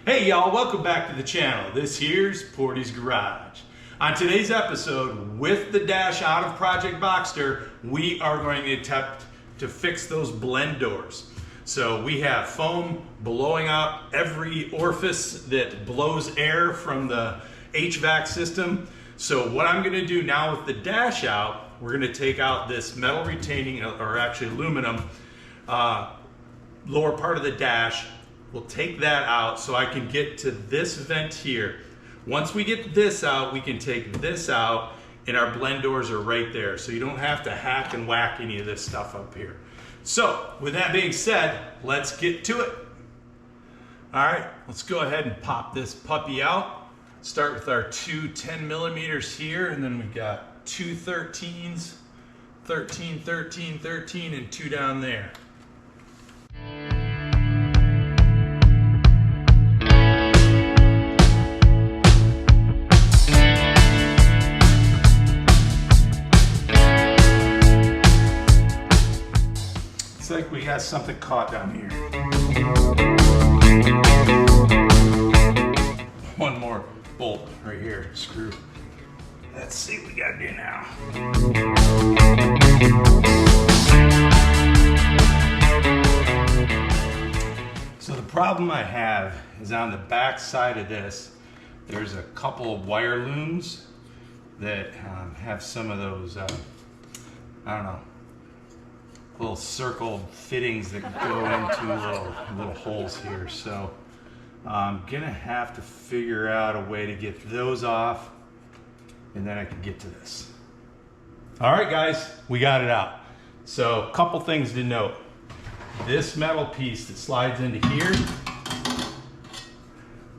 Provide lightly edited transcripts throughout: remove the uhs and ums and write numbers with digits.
Hey y'all, welcome back to the channel. This here's Portie's Garage. On today's episode, with the dash out of Project Boxster, we are going to attempt to fix those blend doors. So we have foam blowing out every orifice that blows air from the HVAC system. So what I'm going to do now with the dash out, we're going to take out this metal retaining, or actually aluminum, lower part of the dash. We'll take that out so I can get to this vent here. Once we get this out, we can take this out and our blend doors are right there. So you don't have to hack and whack any of this stuff up here. So with that being said, let's get to it. All right, let's go ahead and pop this puppy out. Start with our two 10 millimeters here, and then we've got two 13s, 13, 13, 13, and two down there. It's like we got something caught down here. One more bolt right here, screw. Let's see what we gotta do now. So the problem I have is on the back side of this, there's a couple of wire looms that have some of those, I don't know, little circle fittings that go into little holes here. So I'm gonna have to figure out a way to get those off, and then I can get to this. All right guys, we got it out. So a couple things to note. This metal piece that slides into here,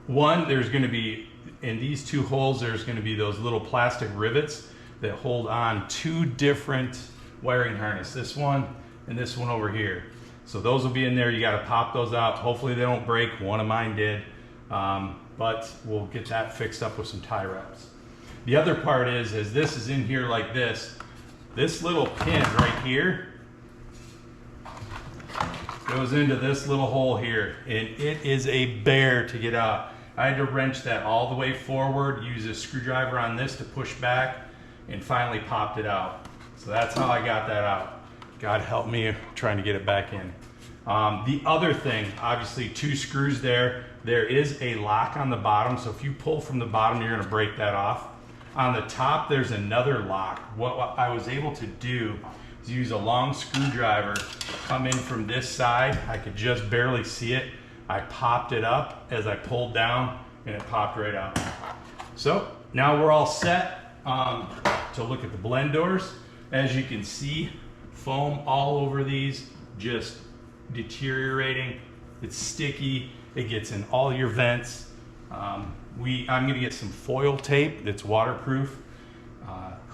one, there's gonna be, in these two holes, there's gonna be those little plastic rivets that hold on two different wiring harness. This one and this one over here. So those will be in there. You got to pop those out. Hopefully they don't break. One of mine did, but we'll get that fixed up with some tie wraps. The other part is, as this is in here like this little pin right here goes into this little hole here, and it is a bear to get out. I had to wrench that all the way forward, use a screwdriver on this to push back, and finally popped it out. So that's how I got that out. God help me trying to get it back in. The other thing, obviously two screws there. There is a lock on the bottom, so if you pull from the bottom, you're gonna break that off. On the top, there's another lock. What I was able to do is use a long screwdriver, come in from this side. I could just barely see it. I popped it up as I pulled down, and it popped right out. So now we're all set to look at the blend doors. As you can see, foam all over these, just deteriorating. It's sticky. It gets in all your vents. I'm gonna get some foil tape that's waterproof.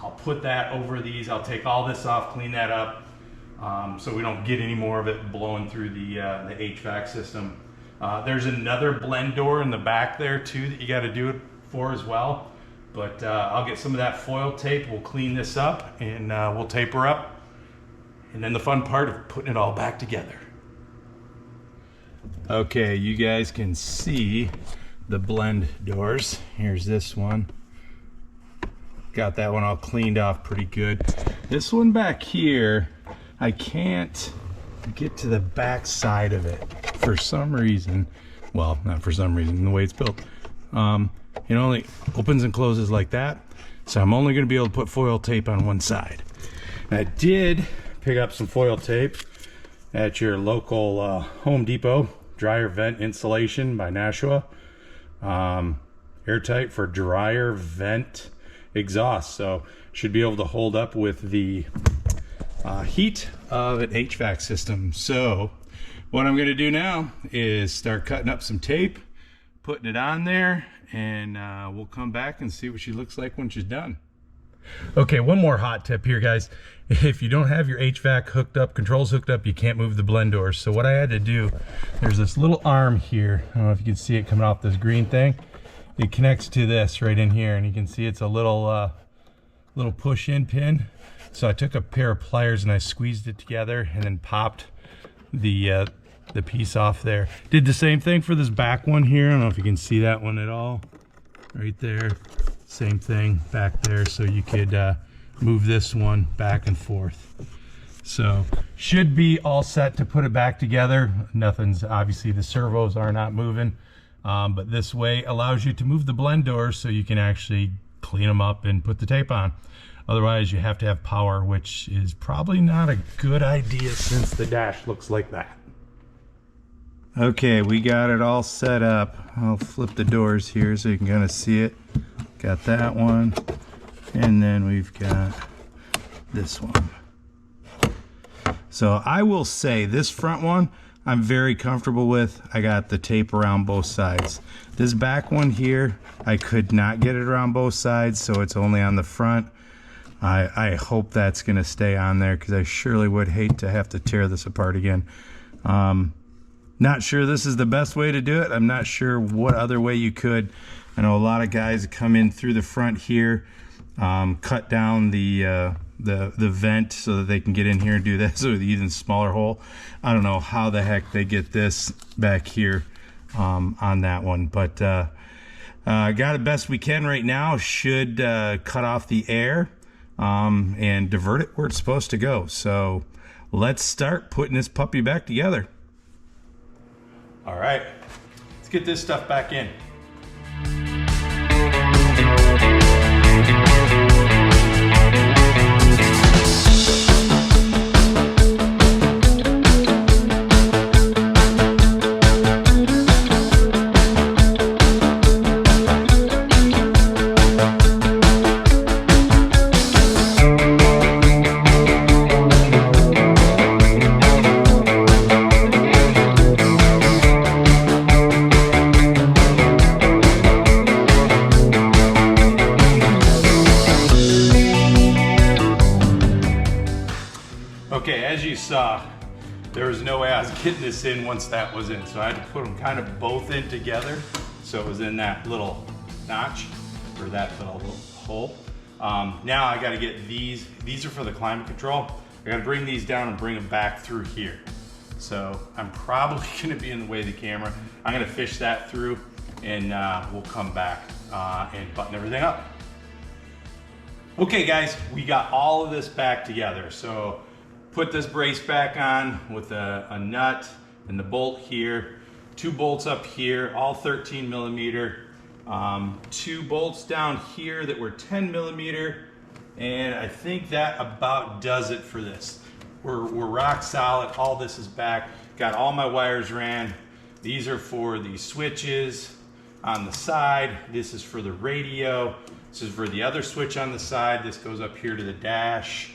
I'll put that over these. I'll take all this off, clean that up, so we don't get any more of it blowing through the HVAC system. There's another blend door in the back there too that you got to do it for as well. But I'll get some of that foil tape. We'll clean this up and we'll tape her up. And then the fun part of putting it all back together. Okay, you guys can see the blend doors. Here's this one. Got that one all cleaned off pretty good. This one back here, I can't get to the back side of it for some reason. Well, not for some reason, the way it's built. It only opens and closes like that. So I'm only gonna be able to put foil tape on one side. I did pick up some foil tape at your local Home Depot. Dryer vent insulation by Nashua. Airtight for dryer vent exhaust. So should be able to hold up with the heat of an HVAC system. So what I'm gonna do now is start cutting up some tape, putting it on there, and we'll come back and see what she looks like when she's done. Okay, one more hot tip here, guys. If you don't have your HVAC hooked up, controls hooked up, you can't move the blend doors. So what I had to do, there's this little arm here. I don't know if you can see it coming off this green thing. It connects to this right in here, and you can see it's a little push-in pin. So I took a pair of pliers and I squeezed it together and then popped the the piece off there. Did the same thing for this back one here. I don't know if you can see that one at all. Right there. Same thing back there. So you could move this one back and forth. So should be all set to put it back together. Nothing's, obviously the servos are not moving. But this way allows you to move the blend doors so you can actually clean them up and put the tape on. Otherwise you have to have power, which is probably not a good idea since the dash looks like that. Okay, we got it all set up. I'll flip the doors here so you can kind of see it. Got that one, and then we've got this one. So I will say this front one I'm very comfortable with. I got the tape around both sides. This back one here, I could not get it around both sides, so it's only on the front. I hope that's gonna stay on there because I surely would hate to have to tear this apart again. Not sure this is the best way to do it. I'm not sure what other way you could. I know a lot of guys come in through the front here, cut down the vent so that they can get in here and do this with an even smaller hole. I don't know how the heck they get this back here on that one, but got it best we can right now. Should cut off the air and divert it where it's supposed to go. So let's start putting this puppy back together. All right, let's get this stuff back in. Okay, as you saw, there was no way I was getting this in once that was in, so I had to put them kind of both in together so it was in that little notch, or that little hole. Now I got to get these are for the climate control. I got to bring these down and bring them back through here. So I'm probably going to be in the way of the camera. I'm going to fish that through and we'll come back and button everything up. Okay guys, we got all of this back together. So put this brace back on with a nut and the bolt here, 2 bolts up here, all 13 millimeter, 2 bolts down here that were 10 millimeter, and I think that about does it for this. We're rock solid. All this is back. Got all my wires ran. These are for the switches on the side. This is for the radio. This is for the other switch on the side. This goes up here to the dash.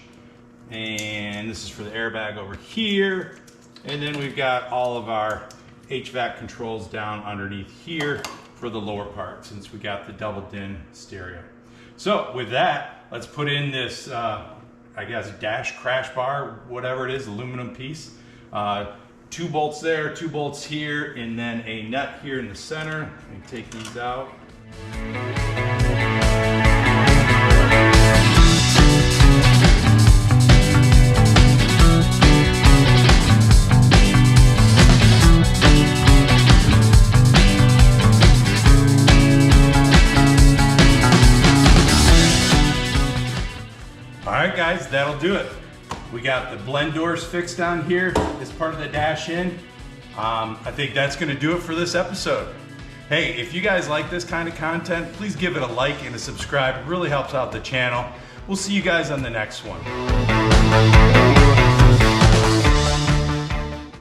And this is for the airbag over here. And then we've got all of our HVAC controls down underneath here for the lower part, since we got the double din stereo. So with that, let's put in this, I guess, dash crash bar, whatever it is, aluminum piece. 2 bolts there, 2 bolts here, and then a nut here in the center. Let me take these out. Alright guys, that'll do it. We got the blend doors fixed on here as part of the dash in. I think that's going to do it for this episode. Hey, if you guys like this kind of content, please give it a like and a subscribe. It really helps out the channel. We'll see you guys on the next one.